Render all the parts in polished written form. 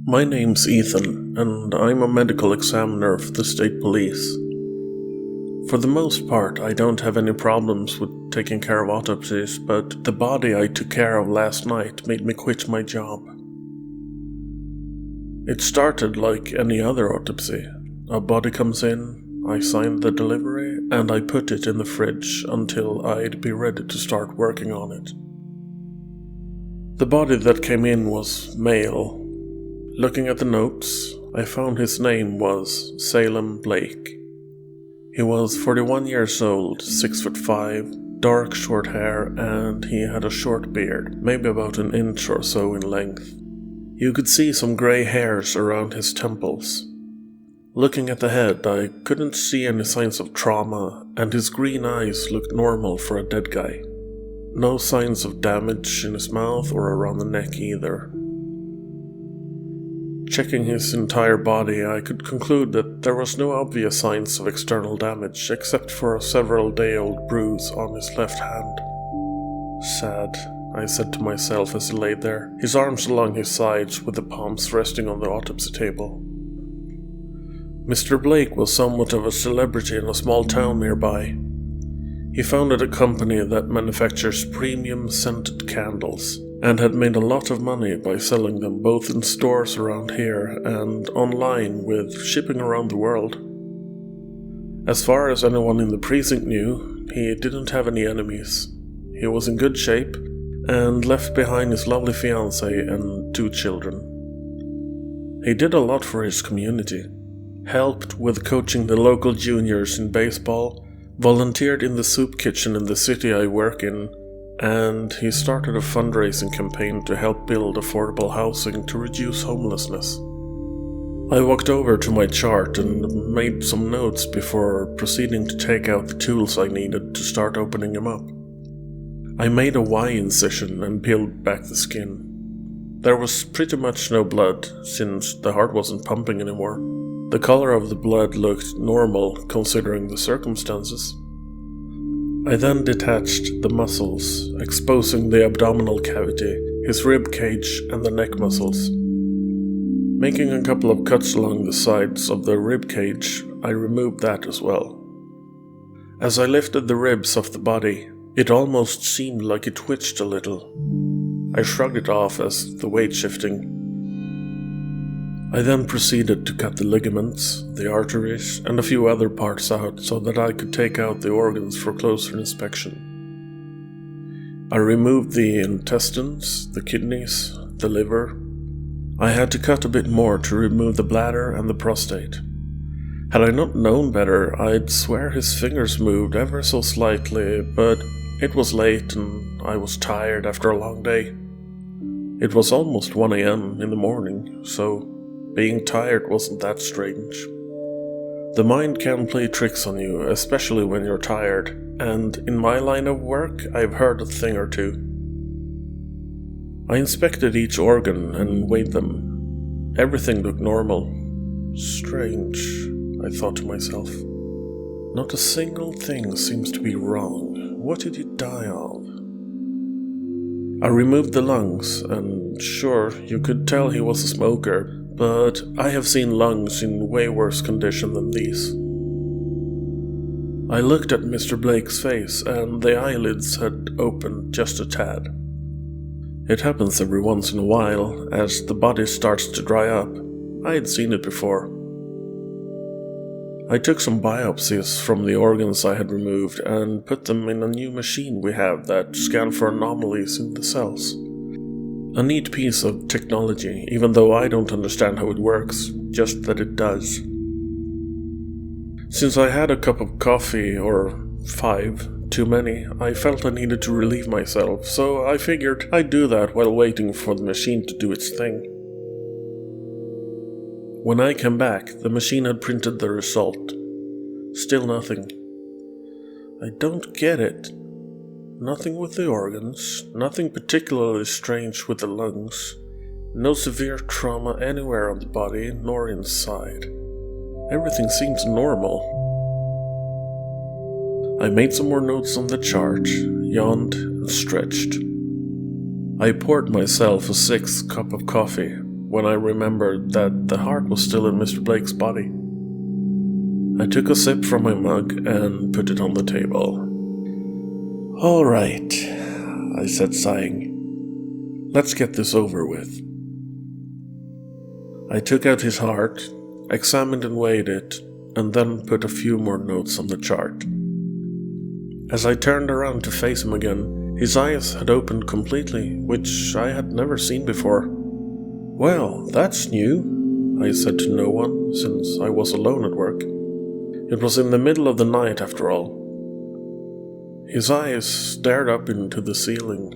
My name's Ethan, and I'm a medical examiner for the state police. For the most part, I don't have any problems with taking care of autopsies, but the body I took care of last night made me quit my job. It started like any other autopsy. A body comes in, I sign the delivery, and I put it in the fridge until I'd be ready to start working on it. The body that came in was male. Looking at the notes, I found his name was Salem Blake. He was 41 years old, 6'5", dark short hair, and he had a short beard, maybe about an inch or so in length. You could see some grey hairs around his temples. Looking at the head, I couldn't see any signs of trauma, and his green eyes looked normal for a dead guy. No signs of damage in his mouth or around the neck either. Checking his entire body, I could conclude that there was no obvious signs of external damage, except for a several-day-old bruise on his left hand. Sad, I said to myself as he lay there, his arms along his sides with the palms resting on the autopsy table. Mr. Blake was somewhat of a celebrity in a small town nearby. He founded a company that manufactures premium scented candles, and had made a lot of money by selling them both in stores around here and online with shipping around the world. As far as anyone in the precinct knew, he didn't have any enemies. He was in good shape and left behind his lovely fiancée and 2 children. He did a lot for his community, helped with coaching the local juniors in baseball, volunteered in the soup kitchen in the city I work in, and he started a fundraising campaign to help build affordable housing to reduce homelessness. I walked over to my chart and made some notes before proceeding to take out the tools I needed to start opening him up. I made a Y incision and peeled back the skin. There was pretty much no blood, since the heart wasn't pumping anymore. The color of the blood looked normal considering the circumstances. I then detached the muscles, exposing the abdominal cavity, his rib cage, and the neck muscles. Making a couple of cuts along the sides of the rib cage, I removed that as well. As I lifted the ribs off the body, it almost seemed like it twitched a little. I shrugged it off as the weight shifting. I then proceeded to cut the ligaments, the arteries, and a few other parts out so that I could take out the organs for closer inspection. I removed the intestines, the kidneys, the liver. I had to cut a bit more to remove the bladder and the prostate. Had I not known better, I'd swear his fingers moved ever so slightly, but it was late and I was tired after a long day. It was almost 1 a.m. in the morning, so being tired wasn't that strange. The mind can play tricks on you, especially when you're tired, and in my line of work, I've heard a thing or two. I inspected each organ and weighed them. Everything looked normal. Strange, I thought to myself. Not a single thing seems to be wrong. What did he die of? I removed the lungs, and sure, you could tell he was a smoker, but I have seen lungs in way worse condition than these. I looked at Mr. Blake's face, and the eyelids had opened just a tad. It happens every once in a while, as the body starts to dry up. I had seen it before. I took some biopsies from the organs I had removed and put them in a new machine we have that scans for anomalies in the cells. A neat piece of technology, even though I don't understand how it works, just that it does. Since I had a cup of coffee, or 5, too many, I felt I needed to relieve myself, so I figured I'd do that while waiting for the machine to do its thing. When I came back, the machine had printed the result. Still nothing. I don't get it. Nothing with the organs, nothing particularly strange with the lungs, no severe trauma anywhere on the body nor inside. Everything seems normal. I made some more notes on the chart, yawned, and stretched. I poured myself a 6th cup of coffee, when I remembered that the heart was still in Mr. Blake's body. I took a sip from my mug and put it on the table. "All right," I said, sighing. "Let's get this over with." I took out his heart, examined and weighed it, and then put a few more notes on the chart. As I turned around to face him again, his eyes had opened completely, which I had never seen before. "Well, that's new," I said to no one, since I was alone at work. It was in the middle of the night, after all. His eyes stared up into the ceiling.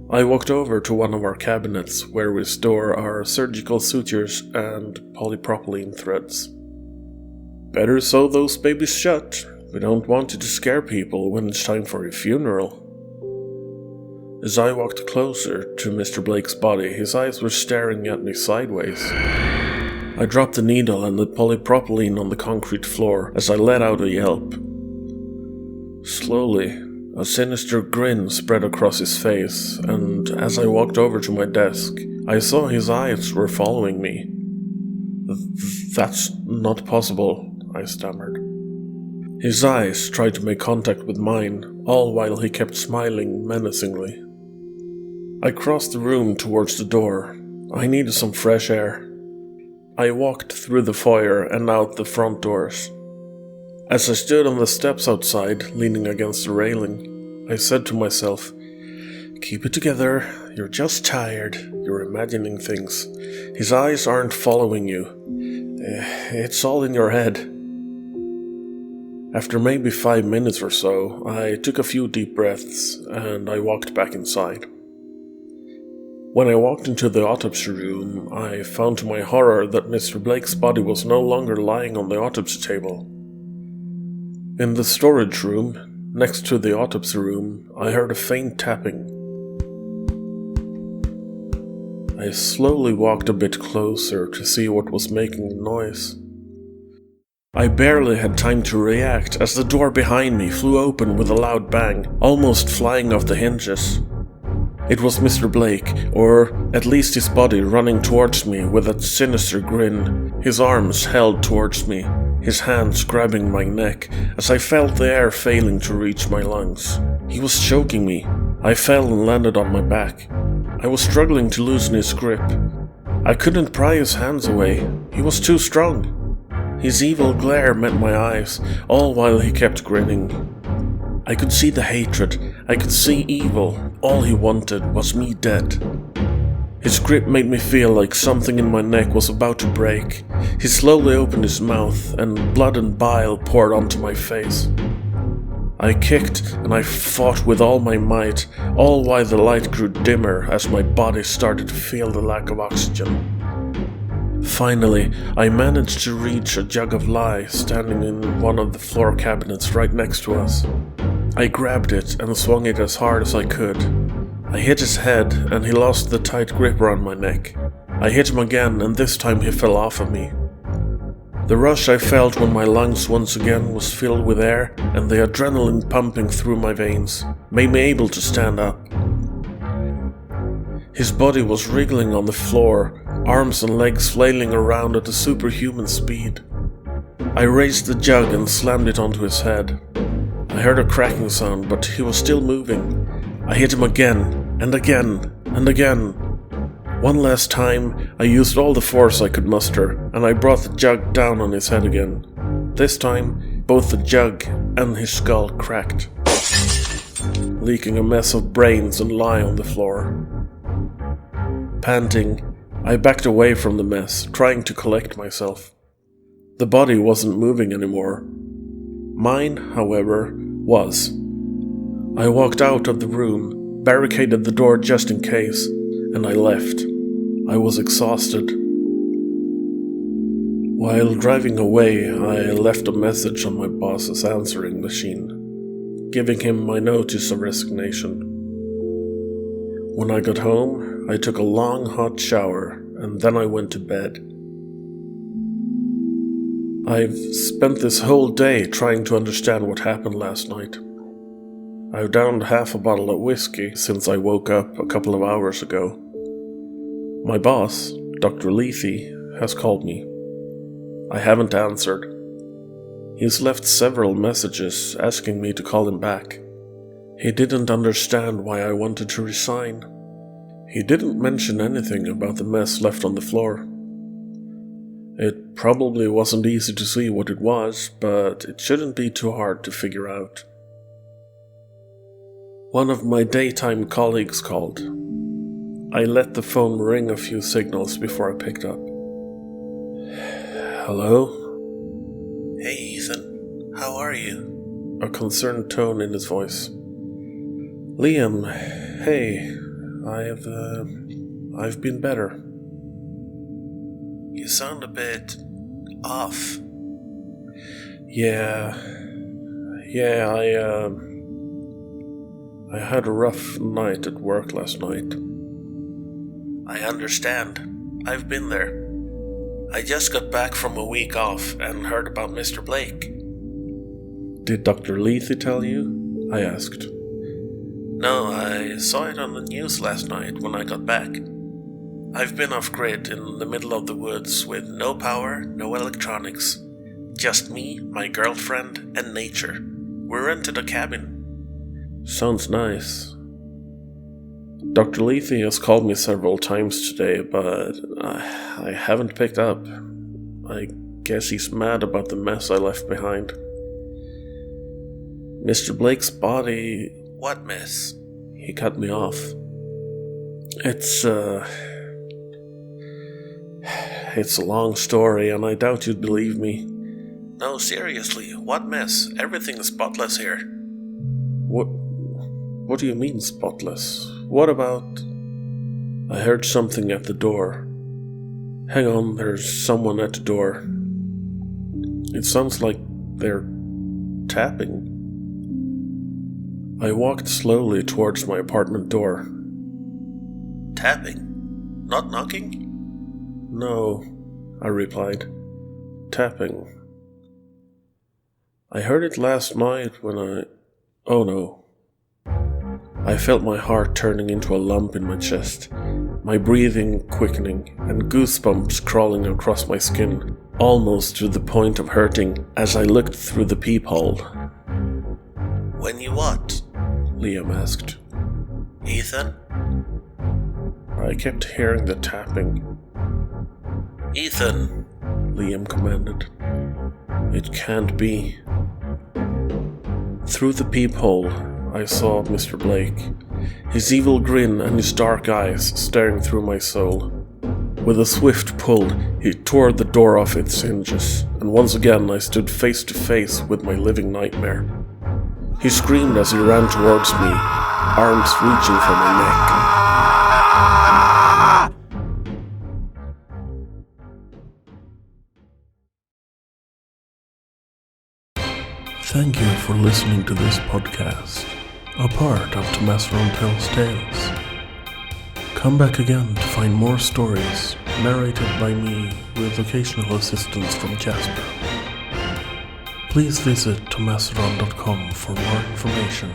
I walked over to one of our cabinets where we store our surgical sutures and polypropylene threads. "Better sew those babies shut. We don't want you to scare people when it's time for your funeral." As I walked closer to Mr. Blake's body, his eyes were staring at me sideways. I dropped the needle and the polypropylene on the concrete floor as I let out a yelp. Slowly, a sinister grin spread across his face, and as I walked over to my desk, I saw his eyes were following me. "That's not possible," I stammered. His eyes tried to make contact with mine, all while he kept smiling menacingly. I crossed the room towards the door. I needed some fresh air. I walked through the foyer and out the front doors. As I stood on the steps outside, leaning against the railing, I said to myself, "Keep it together, you're just tired, you're imagining things. His eyes aren't following you. It's all in your head." After maybe 5 minutes or so, I took a few deep breaths and I walked back inside. When I walked into the autopsy room, I found to my horror that Mr. Blake's body was no longer lying on the autopsy table. In the storage room, next to the autopsy room, I heard a faint tapping. I slowly walked a bit closer to see what was making the noise. I barely had time to react as the door behind me flew open with a loud bang, almost flying off the hinges. It was Mr. Blake, or at least his body, running towards me with that sinister grin, his arms held towards me, his hands grabbing my neck as I felt the air failing to reach my lungs. He was choking me. I fell and landed on my back. I was struggling to loosen his grip. I couldn't pry his hands away. He was too strong. His evil glare met my eyes, all while he kept grinning. I could see the hatred, I could see evil. All he wanted was me dead. His grip made me feel like something in my neck was about to break. He slowly opened his mouth, and blood and bile poured onto my face. I kicked and I fought with all my might, all while the light grew dimmer as my body started to feel the lack of oxygen. Finally, I managed to reach a jug of lye standing in one of the floor cabinets right next to us. I grabbed it and swung it as hard as I could. I hit his head and he lost the tight grip around my neck. I hit him again and this time he fell off of me. The rush I felt when my lungs once again was filled with air and the adrenaline pumping through my veins made me able to stand up. His body was wriggling on the floor, arms and legs flailing around at a superhuman speed. I raised the jug and slammed it onto his head. I heard a cracking sound, but he was still moving. I hit him again, and again, and again. One last time, I used all the force I could muster, and I brought the jug down on his head again. This time, both the jug and his skull cracked, leaking a mess of brains and lye on the floor. Panting, I backed away from the mess, trying to collect myself. The body wasn't moving anymore. Mine, however, was. I walked out of the room, barricaded the door just in case, and I left. I was exhausted. While driving away, I left a message on my boss's answering machine, giving him my notice of resignation. When I got home, I took a long hot shower, and then I went to bed. I've spent this whole day trying to understand what happened last night. I've downed half a bottle of whiskey since I woke up a couple of hours ago. My boss, Dr. Lethe has called me. I haven't answered. He's left several messages asking me to call him back. He didn't understand why I wanted to resign. He didn't mention anything about the mess left on the floor. It probably wasn't easy to see what it was, but it shouldn't be too hard to figure out. One of my daytime colleagues called. I let the phone ring a few signals before I picked up. Hello? Hey Ethan, how are you? A concerned tone in his voice. Liam, hey, I've been better. You sound a bit off. Yeah, I had a rough night at work last night. I understand. I've been there. I just got back from a week off and heard about Mr. Blake. Did Dr. Lethe tell you? I asked. No, I saw it on the news last night when I got back. I've been off-grid in the middle of the woods with no power, no electronics. Just me, my girlfriend, and nature. We rented a cabin. Sounds nice. Dr. Lethe has called me several times today, but I haven't picked up. I guess he's mad about the mess I left behind. Mr. Blake's body... What mess? He cut me off. It's a long story, and I doubt you'd believe me. No, seriously, what mess? Everything is spotless here. What do you mean, spotless? What about... I heard something at the door. Hang on, there's someone at the door. It sounds like they're tapping. I walked slowly towards my apartment door. Tapping? Not knocking? No, I replied. Tapping. I heard it last night when Oh no. I felt my heart turning into a lump in my chest, my breathing quickening, and goosebumps crawling across my skin, almost to the point of hurting as I looked through the peephole. When you what? Liam asked. Ethan? I kept hearing the tapping. Ethan! Liam commanded. It can't be. Through the peephole, I saw Mr. Blake, his evil grin and his dark eyes staring through my soul. With a swift pull, he tore the door off its hinges, and once again I stood face to face with my living nightmare. He screamed as he ran towards me, arms reaching for my neck. Thank you for listening to this podcast, a part of Tomasron Tells Tales. Come back again to find more stories narrated by me with occasional assistance from Jasper. Please visit tomasron.com for more information.